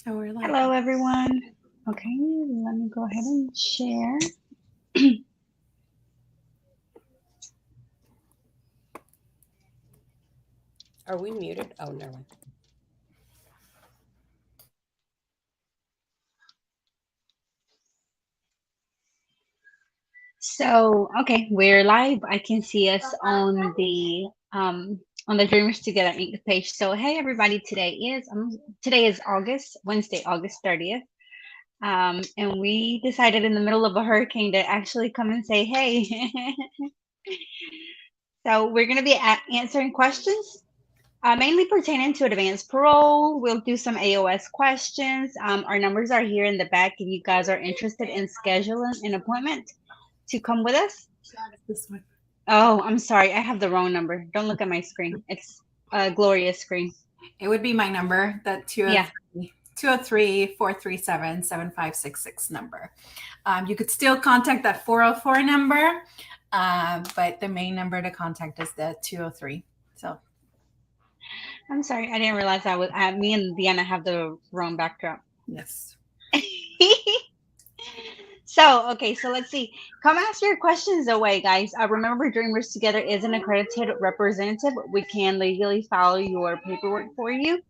Oh, we're live. Hello, everyone. Okay, let me go ahead and share. Are we muted? Oh, never mind. So, okay, we're live. I can see us on the Dreamers Together Inc. page. So, hey, everybody. Today is Wednesday, August 30th. And we decided in the middle of a hurricane to actually come and say, hey. So, we're going to be answering questions. Mainly pertaining to advanced parole. We'll do some AOS questions. Our numbers are here in the back if you guys are interested in scheduling an appointment to come with us. This one. Oh, I'm sorry. I have the wrong number. Don't look at my screen. It's Gloria's screen. It would be my number, that Yeah. 203-437-7566 number. You could still contact that 404 number, but the main number to contact is the 203. So I'm sorry. I didn't realize me and Deanna have the wrong backdrop. yes. So, okay, so let's see. Come ask your questions away, guys. Remember, Dreamers Together is an accredited representative. We can legally file your paperwork for you.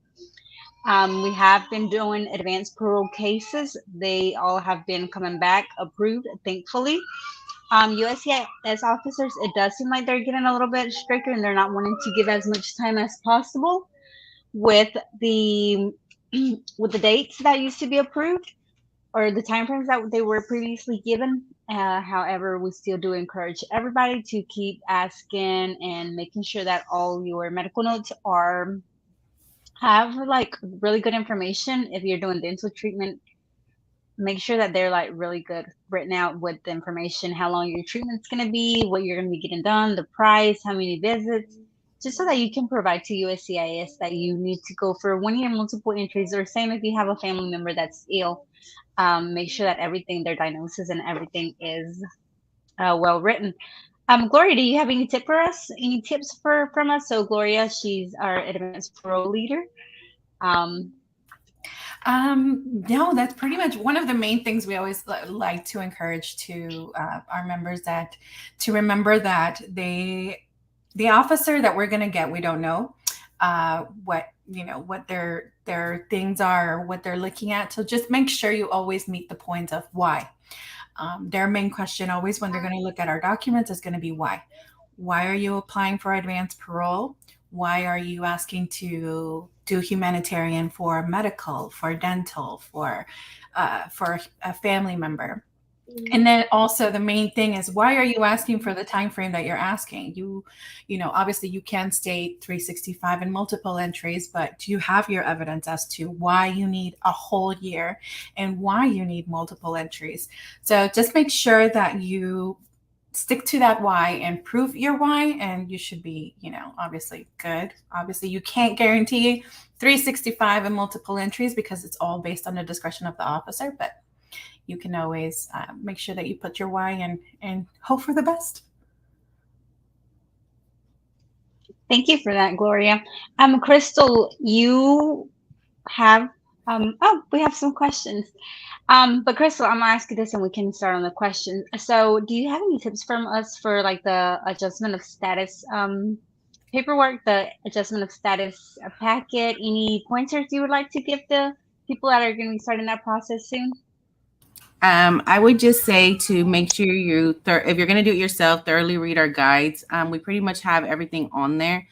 We have been doing advanced parole cases. They all have been coming back approved, thankfully. USCIS officers, it does seem like they're getting a little bit stricter and they're not wanting to give as much time as possible with the with the dates that used to be approved or the timeframes that they were previously given. However, we still do encourage everybody to keep asking and making sure that all your medical notes have like really good information. If you're doing dental treatment, make sure that they're like really good written out with the information, how long your treatment's going to be, what you're going to be getting done, the price, how many visits, just so that you can provide to USCIS that you need to go for 1 year multiple entries, or same if you have a family member that's ill. Make sure that everything, their diagnosis and everything is well written. Gloria, do you have any tip for us? Any tips from us? So Gloria, she's our advanced parole leader. No, that's pretty much one of the main things we always like to encourage to our members, that to remember that the officer that we're going to get, we don't know what their things are, what they're looking at. So just make sure you always meet the point of why. Their main question always when they're going to look at our documents is going to be why. Why are you applying for advanced parole? Why are you asking to do humanitarian for medical, for dental, for a family member? And then also the main thing is, why are you asking for the time frame that you're asking? Obviously you can state 365 in multiple entries, but do you have your evidence as to why you need a whole year and why you need multiple entries? So just make sure that you stick to that why and prove your why, and you should be, obviously good. Obviously you can't guarantee 365 and multiple entries because it's all based on the discretion of the officer, but you can always make sure that you put your why and hope for the best. Thank you for that, Gloria. Crystal, you have we have some questions. But Crystal, I'm gonna ask you this, and we can start on the questions. So, do you have any tips from us for like the adjustment of status paperwork, the adjustment of status packet? Any pointers you would like to give the people that are going to be starting that process soon? I would just say to make sure if you're going to do it yourself, thoroughly read our guides. We pretty much have everything on there.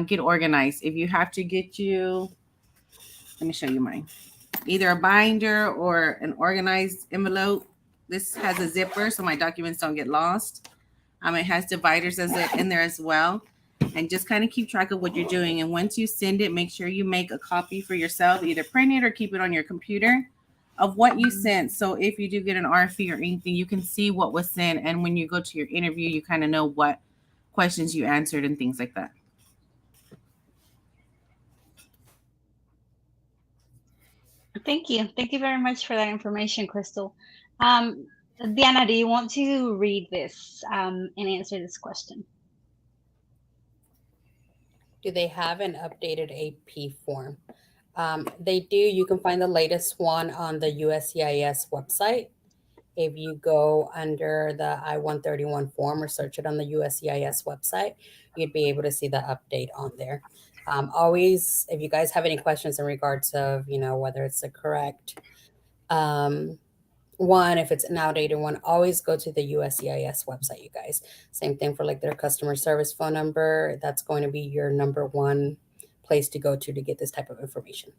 Get organized. If you have to let me show you mine. Either a binder or an organized envelope. This has a zipper so my documents don't get lost. It has dividers in there as well. And just kind of keep track of what you're doing. And once you send it, make sure you make a copy for yourself, either print it or keep it on your computer of what you sent. So if you do get an RFE or anything, you can see what was sent. And when you go to your interview, you kind of know what questions you answered and things like that. Thank you. Thank you very much for that information, Crystal. Diana, do you want to read this and answer this question? Do they have an updated AP form? They do. You can find the latest one on the USCIS website. If you go under the I-131 form or search it on the USCIS website, you'd be able to see the update on there. Always, if you guys have any questions in regards of, whether it's the correct one, if it's an outdated one, always go to the USCIS website, you guys. Same thing for like their customer service phone number. That's going to be your number one place to go to get this type of information.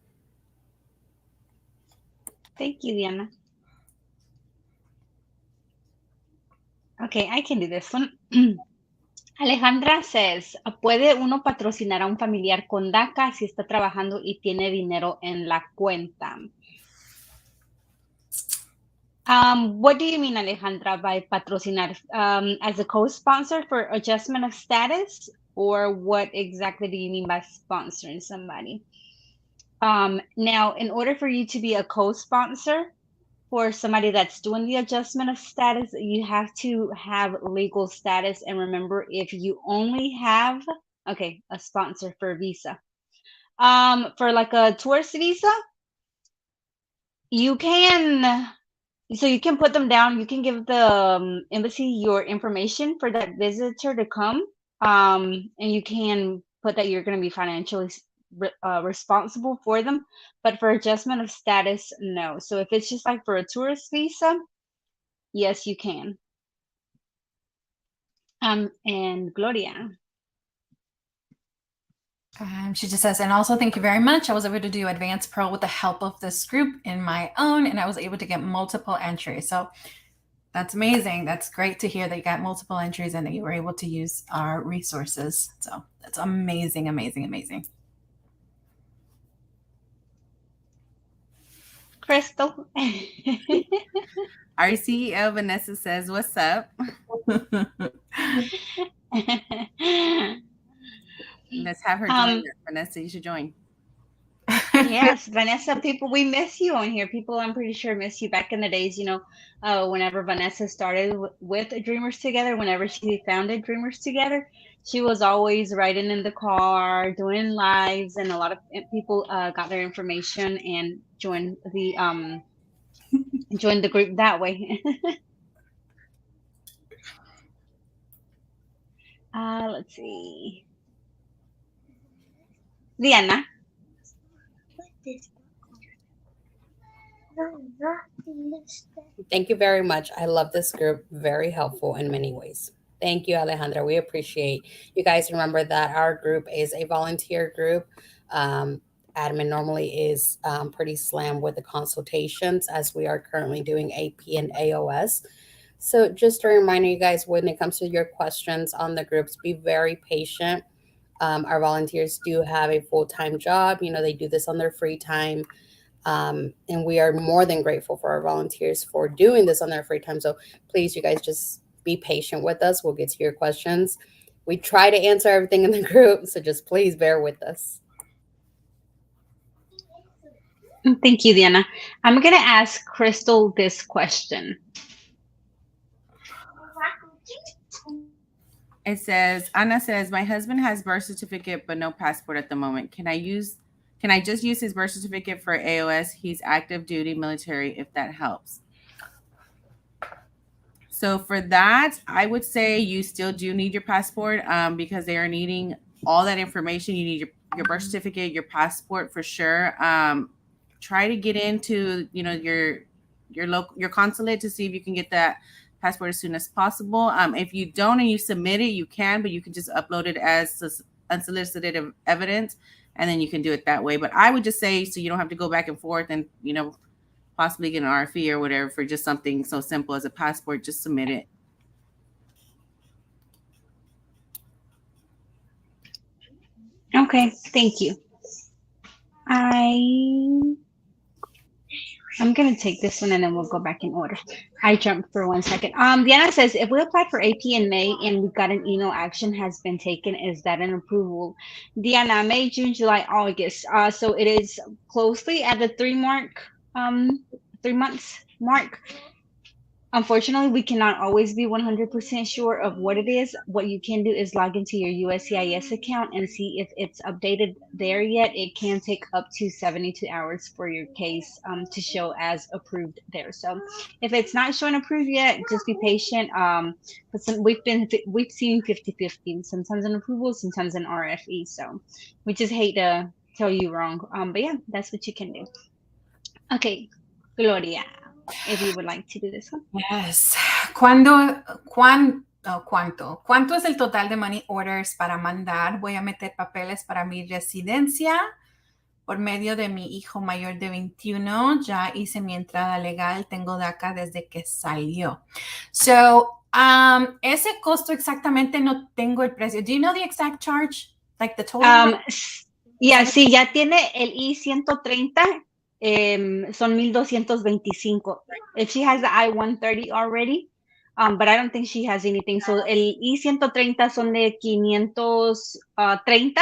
Thank you, Diana. Okay, I can do this one. Alejandra says, ¿puede uno patrocinar a un familiar con DACA si está trabajando y tiene dinero en la cuenta? What do you mean, Alejandra, by patrocinar? As a co-sponsor for adjustment of status? Or what exactly do you mean by sponsoring somebody? Now, in order for you to be a co-sponsor for somebody that's doing the adjustment of status, you have to have legal status. And remember, if you only have, a sponsor for visa. For like a tourist visa, you can put them down. You can give the embassy your information for that visitor to come. And you can put that you're going to be financially responsible for them. But for adjustment of status, no. So if it's just like for a tourist visa, yes, you can. And Gloria. She just says, and also thank you very much. I was able to do Advanced Pro with the help of this group in my own, and I was able to get multiple entries. So that's amazing. That's great to hear that you got multiple entries and that you were able to use our resources. So that's amazing, amazing, amazing. Crystal. Our CEO, Vanessa, says, what's up? Let's have her join us. Vanessa, you should join. Yes, Vanessa, we miss you on here. People, I'm pretty sure, miss you back in the days, whenever Vanessa started with Dreamers Together, whenever she founded Dreamers Together, she was always riding in the car, doing lives, and a lot of people got their information and joined the group that way. Let's see. Diana. Thank you very much. I love this group. Very helpful in many ways. Thank you, Alejandra. We appreciate you guys. Remember that our group is a volunteer group. Admin normally is pretty slammed with the consultations as we are currently doing AP and AOS. So just a reminder, you guys, when it comes to your questions on the groups, be very patient. Our volunteers do have a full-time job. They do this on their free time. And we are more than grateful for our volunteers for doing this on their free time. So please, you guys, just be patient with us. We'll get to your questions. We try to answer everything in the group, so just please bear with us. Thank you, Diana. I'm going to ask Crystal this question. It says, Anna says, my husband has birth certificate but no passport at the moment. Can I just use his birth certificate for AOS? He's active duty military, if that helps. So for that, I would say you still do need your passport because they are needing all that information. You need your birth certificate, your passport for sure. Try to get into your consulate to see if you can get that passport as soon as possible. If you don't and you submit it, you can, but you can just upload it as unsolicited evidence, and then you can do it that way. But I would just say, so you don't have to go back and forth and possibly get an RFE or whatever for just something so simple as a passport, just submit it. Okay, thank you. I'm going to take this one and then we'll go back in order. I jumped for 1 second. Diana says, if we applied for AP in May and we got an email action has been taken, is that an approval? Diana, May, June, July, August. So it is closely at the 3 months mark. Unfortunately, we cannot always be 100% sure of what it is. What you can do is log into your USCIS account and see if it's updated there yet. It can take up to 72 hours for your case to show as approved there. So if it's not showing approved yet, just be patient. But we've seen 50-50, sometimes in approval, sometimes in RFE. So we just hate to tell you wrong. But yeah, that's what you can do. Okay, Gloria, if you would like to do this one. Yes. ¿Cuánto es el total de money orders para mandar? Voy a meter papeles para mi residencia por medio de mi hijo mayor de 21. Ya hice mi entrada legal. Tengo DACA desde que salió. So, ese costo exactamente no tengo el precio. Do you know the exact charge? Like the total? Sí, ya tiene el I-130. Son 1,225. If she has the I-130 already, but I don't think she has anything. So el I-130 son de 530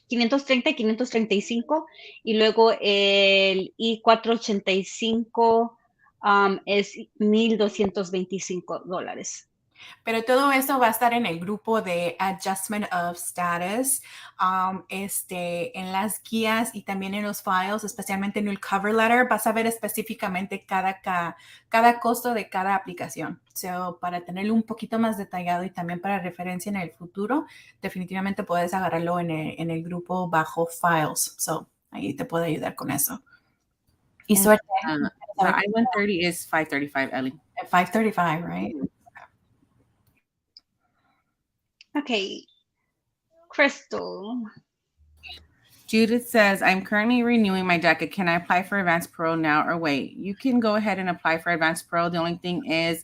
y 535, y luego el I-485 es $1,225. Pero todo eso va a estar en el grupo de Adjustment of Status, en las guías y también en los files, especialmente en el cover letter. Vas a ver específicamente cada costo de cada aplicación. So, para tenerlo un poquito más detallado y también para referencia en el futuro, definitivamente puedes agarrarlo en el grupo bajo Files. So, ahí te puedo ayudar con eso. Y suerte. The I-130 is $535, Ellie. $535, right? Okay, Crystal. Judith says, I'm currently renewing my DACA. Can I apply for advanced parole now or wait? You can go ahead and apply for advanced parole. The only thing is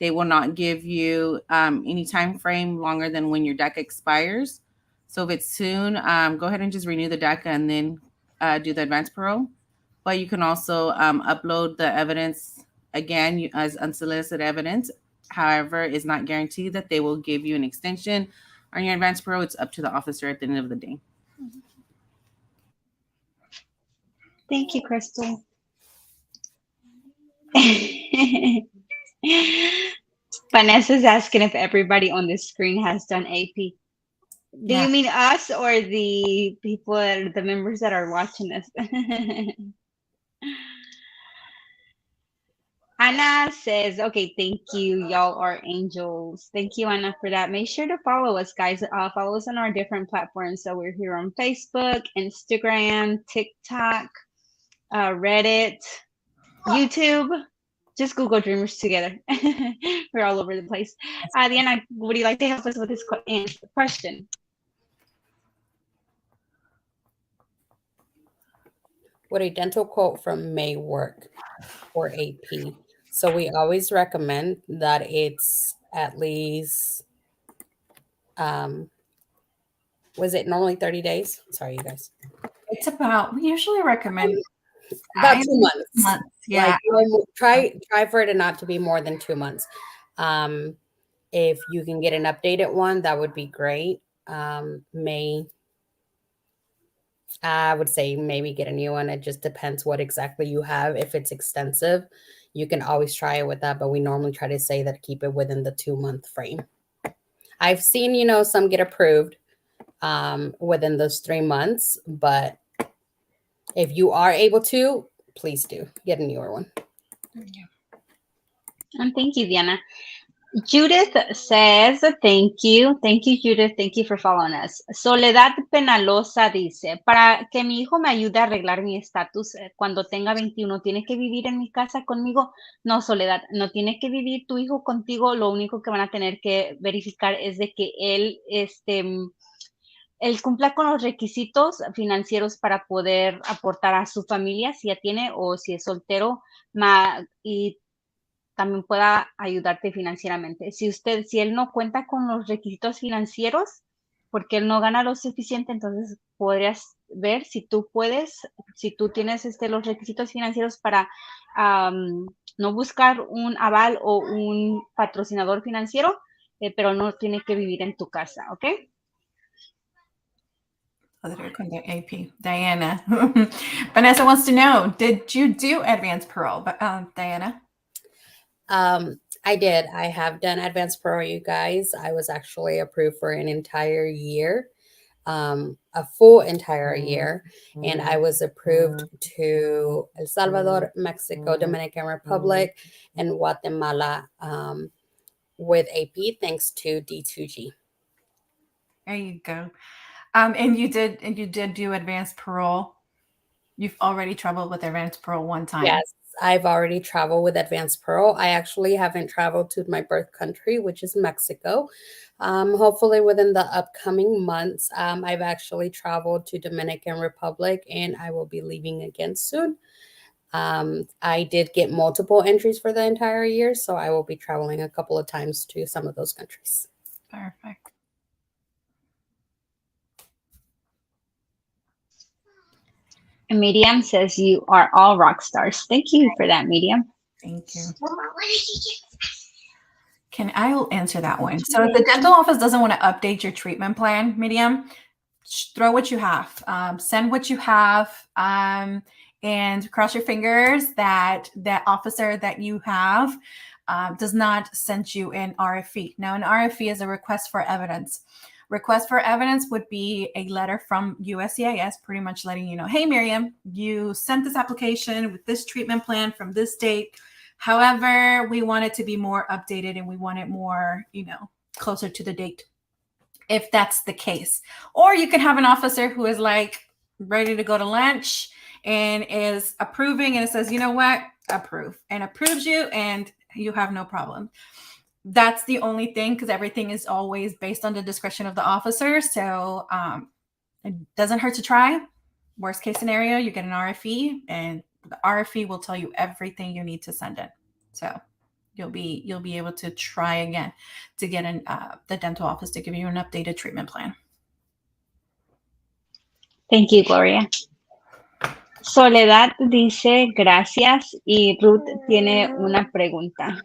they will not give you any time frame longer than when your DACA expires. So if it's soon, go ahead and just renew the DACA and then do the advanced parole. But you can also upload the evidence again as unsolicited evidence. However, it's not guaranteed that they will give you an extension on your advanced parole. It's up to the officer at the end of the day. Thank you, Crystal. Vanessa's asking if everybody on the screen has done AP. Do you mean us or the people, the members that are watching us? Anna says, okay, thank you. Y'all are angels. Thank you, Anna, for that. Make sure to follow us, guys. Follow us on our different platforms. So we're here on Facebook, Instagram, TikTok, Reddit, YouTube. Just Google Dreamers Together. We're all over the place. Diana, would you like to help us with this question? Would a dental quote from May work for AP? So we always recommend that it's at least, was it normally 30 days? Sorry, you guys. It's about, we usually recommend about 2 months. Yeah. Like, try for it to not to be more than 2 months. If you can get an updated one, that would be great. I would say maybe get a new one. It just depends what exactly you have. If it's extensive, you can always try it with that, but we normally try to say that keep it within the 2-month frame. I've seen, some get approved within those 3 months, but if you are able to, please do get a newer one. And thank you, Diana. Judith says, thank you. Thank you, Judith. Thank you for following us. Soledad Penalosa dice, para que mi hijo me ayude a arreglar mi estatus cuando tenga 21, ¿tiene que vivir en mi casa conmigo? No, Soledad, no tiene que vivir tu hijo contigo. Lo único que van a tener que verificar es de que él cumpla con los requisitos financieros para poder aportar a su familia, si ya tiene o si es soltero, y también pueda ayudarte financieramente. Si él no cuenta con los requisitos financieros, porque él no gana lo suficiente, entonces podrías ver si tú tienes los requisitos financieros para no buscar un aval o un patrocinador financiero, pero no tiene que vivir en tu casa, ¿ok? AP. Diana. Vanessa wants to know, did you do advanced parole? Diana? I did. I have done advanced pro, you guys. I was actually approved for an entire year, a full entire year, and I was approved to El Salvador, Mexico, Dominican Republic, and Guatemala with AP, thanks to D2G. There you go. And you did do advanced parole. You've already traveled with advanced parole one time. Yes, I've already traveled with advanced parole. I actually haven't traveled to my birth country, which is Mexico. Hopefully, within the upcoming months, I've actually traveled to Dominican Republic, and I will be leaving again soon. I did get multiple entries for the entire year, so I will be traveling a couple of times to some of those countries. Perfect. Medium says you are all rock stars. Thank you for that, Medium. Thank you. I'll answer that one. So if the dental office doesn't want to update your treatment plan, Medium, throw what you have, send what you have, and cross your fingers that that officer that you have does not send you an RFE. Now, an RFE is a request for evidence. Request for evidence would be a letter from USCIS pretty much letting you know, hey, Miriam, you sent this application with this treatment plan from this date. However, we want it to be more updated and we want it more, closer to the date, if that's the case. Or you could have an officer who is like ready to go to lunch and is approving, and it says, you know what, approve, and approves you, and you have no problem. That's the only thing, because everything is always based on the discretion of the officer. So it doesn't hurt to try. Worst case scenario, you get an RFE, and the RFE will tell you everything you need to send in. So you'll be able to try again to get the dental office to give you an updated treatment plan. Thank you, Gloria. Soledad dice gracias y Ruth tiene una pregunta.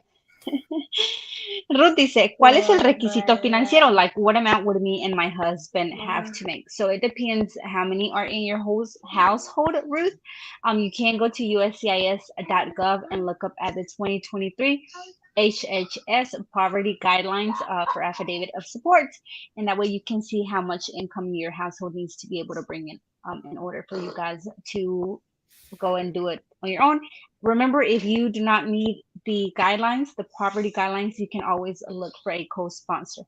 Ruth dice, ¿cuál es el requisito financiero? Like, what amount would me and my husband have to make? So it depends how many are in your household, Ruth. You can go to uscis.gov and look up at the 2023 HHS poverty guidelines for affidavit of support. And that way you can see how much income your household needs to be able to bring in order for you guys to go and do it on your own. Remember, if you do not meet the guidelines, the poverty guidelines, you can always look for a co-sponsor.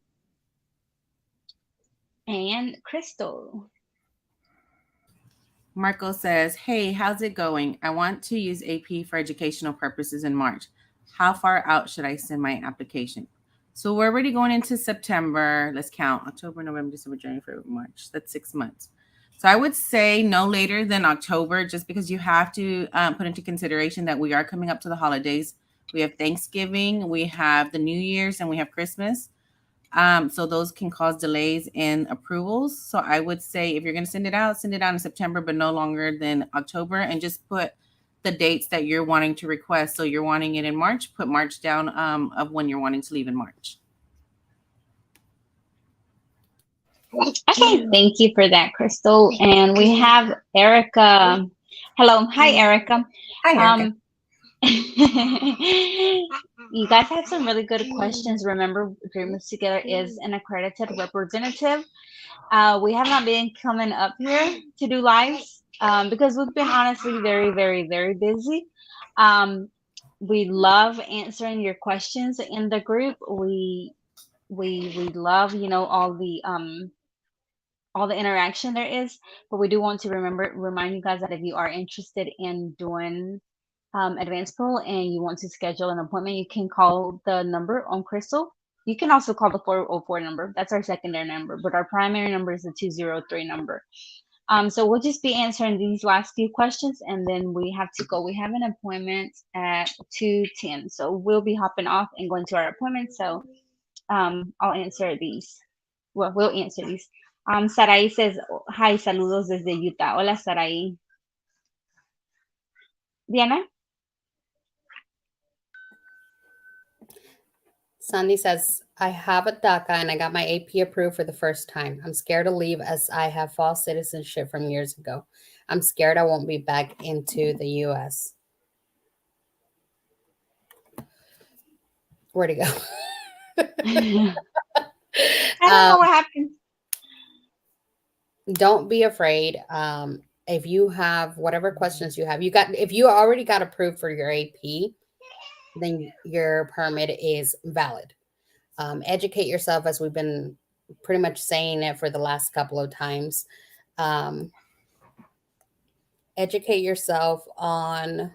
And Crystal. Marco says, hey, how's it going? I want to use AP for educational purposes in March. How far out should I send my application? So we're already going into September. Let's count. October, November, December, January, February, March. That's 6 months. So I would say no later than October, just because you have to put into consideration that we are coming up to the holidays. We have Thanksgiving, we have the New Year's, and we have Christmas. So those can cause delays in approvals. So I would say if you're going to send it out in September, but no longer than October, and just put the dates that you're wanting to request. So you're wanting it in March, put March down of when you're wanting to leave in March. Okay, thank you for that, Crystal. And we have Erica. Hello. Hi, Erica. Hi, Erica. You guys have some really good questions. Remember, Dreamers2gether is an accredited representative. We have not been coming up here to do lives because we've been honestly very, very, very busy. We love answering your questions in the group. We love, all the interaction there is, but we do want to remind you guys that if you are interested in doing advanced parole and you want to schedule an appointment, you can call the number on Crystal. You can also call the 404 number. That's our secondary number, but our primary number is the 203 number. So we'll just be answering these last few questions, and then we have to go. We have an appointment at 2:10, so we'll be hopping off and going to our appointment. So I'll answer these. Well, we'll answer these. Sarai says, hi, saludos desde Utah. Hola, Sarai. Diana? Sandy says, I have a DACA and I got my AP approved for the first time. I'm scared to leave as I have false citizenship from years ago. I'm scared I won't be back into the U.S. Where'd it go? I don't know um, what happened. don't be afraid. If you have whatever questions you have, if you already got approved for your AP, then your permit is valid. Educate yourself, as we've been pretty much saying it for the last couple of times. Um, educate yourself on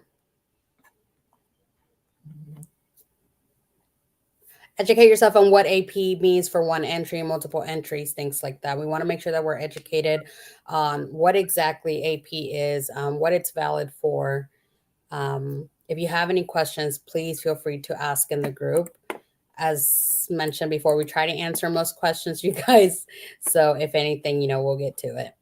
what AP means for one entry and multiple entries, things like that. We want to make sure that we're educated on what exactly AP is, what it's valid for. If you have any questions, please feel free to ask in the group. As mentioned before, we try to answer most questions, you guys. So if anything, we'll get to it.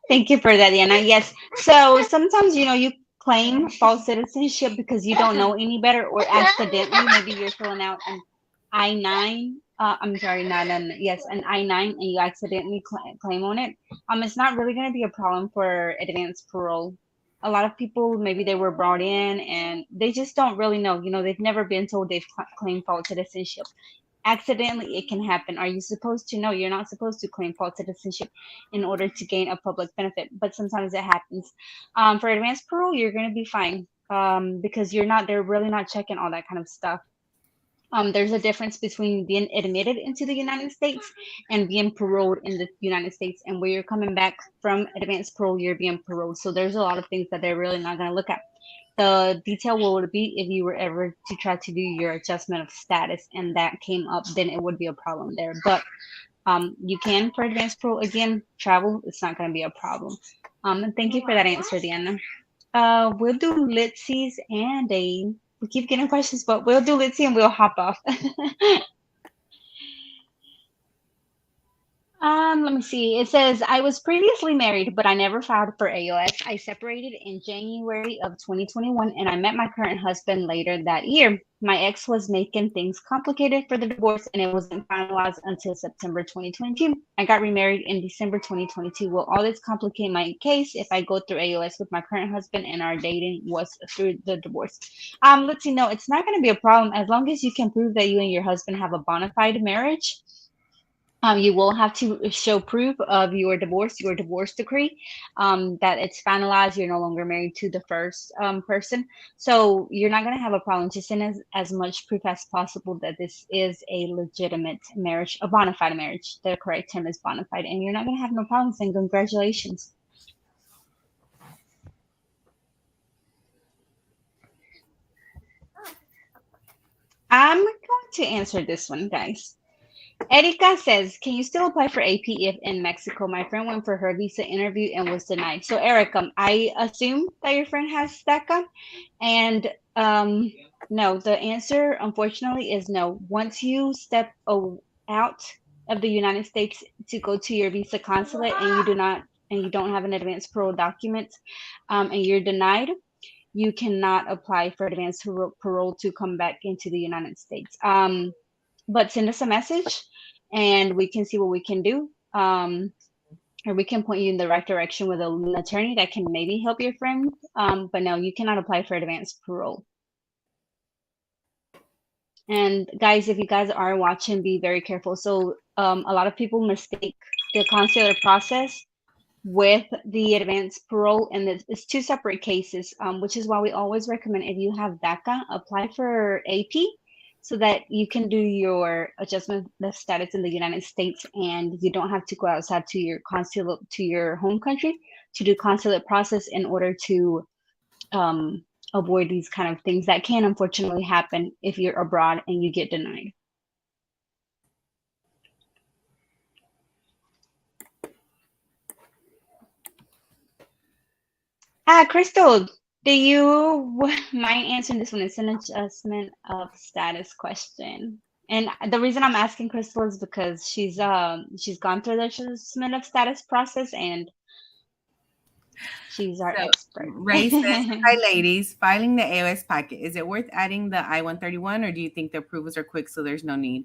Thank you for that, Diana. Yes. So sometimes, you claim false citizenship because you don't know any better, or accidentally, maybe you're filling out an I-9. I'm sorry, not an, yes, an I-9, and you accidentally claim on it. It's not really going to be a problem for advanced parole. A lot of people, maybe they were brought in and they just don't really know. They've never been told they've claimed false citizenship. Accidentally, it can happen. Are you supposed to know? You're not supposed to claim false citizenship in order to gain a public benefit, but sometimes it happens. For advanced parole, you're going to be fine, because they're really not checking all that kind of stuff. There's a difference between being admitted into the United States and being paroled in the United States. And where you're coming back from advanced parole, you're being paroled. So there's a lot of things that they're really not going to look at. The detail would be if you were ever to try to do your adjustment of status and that came up, then it would be a problem there. But you can, for advanced parole, again, travel. It's not going to be a problem. And thank you for that answer, Diana. We'll do Litsy's and a. We keep getting questions, but we'll do Litsy and we'll hop off. Let me see. It says, I was previously married, but I never filed for AOS. I separated in January of 2021, and I met my current husband later that year. My ex was making things complicated for the divorce, and it wasn't finalized until September 2022. I got remarried in December 2022. Will all this complicate my case if I go through AOS with my current husband and our dating was through the divorce? Let's see. No, it's not going to be a problem as long as you can prove that you and your husband have a bona fide marriage. You will have to show proof of your divorce decree, that it's finalized. You're no longer married to the first person. So you're not going to have a problem. Just send as much proof as possible that this is a legitimate marriage, a bona fide marriage. The correct term is bona fide. And you're not going to have no problem saying congratulations. I'm going to answer this one, guys. Erika says, can you still apply for AP if in Mexico? My friend went for her visa interview and was denied. So, Erika, I assume that your friend has DACA. And no, the answer, unfortunately, is no. Once you step out of the United States to go to your visa consulate and you don't have an advanced parole document, and you're denied, you cannot apply for advanced parole to come back into the United States. But send us a message and we can see what we can do. Or we can point you in the right direction with an attorney that can maybe help your friend. But no, you cannot apply for advanced parole. And guys, if you guys are watching, be very careful. So a lot of people mistake the consular process with the advanced parole, and it's two separate cases, which is why we always recommend, if you have DACA, apply for AP so that you can do your adjustment of status in the United States, and you don't have to go outside to your consulate, to your home country, to do consulate process in order to avoid these kind of things that can unfortunately happen if you're abroad and you get denied. Crystal, do you mind answering this one? It's an adjustment of status question. And the reason I'm asking Crystal is because she's gone through the adjustment of status process and she's our expert. Ray says, hi ladies, filing the AOS packet. Is it worth adding the I-131 or do you think the approvals are quick so there's no need?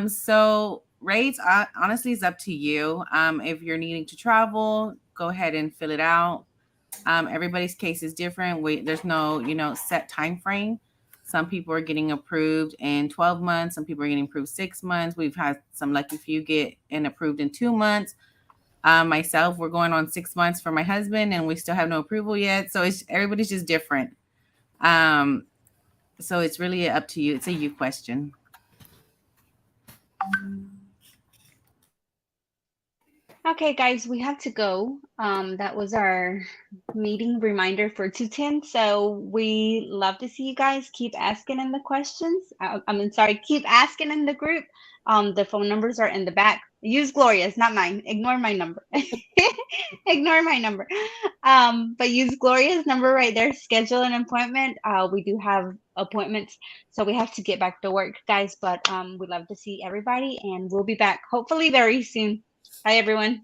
So Ray, honestly, it's up to you. If you're needing to travel, go ahead and fill it out. Everybody's case is different. There's no, set time frame. Some people are getting approved in 12 months. Some people are getting approved 6 months. We've had some lucky few get approved in 2 months. Myself, we're going on 6 months for my husband, and we still have no approval yet. So everybody's just different. So it's really up to you. It's a you question. Okay, guys, we have to go. That was our meeting reminder for 210. So we love to see you guys. Keep asking in the questions. Keep asking in the group. The phone numbers are in the back. Use Gloria's, not mine. Ignore my number. Ignore my number. But use Gloria's number right there. Schedule an appointment. We do have appointments, so we have to get back to work, guys. But we love to see everybody, and we'll be back hopefully very soon. Bye, everyone.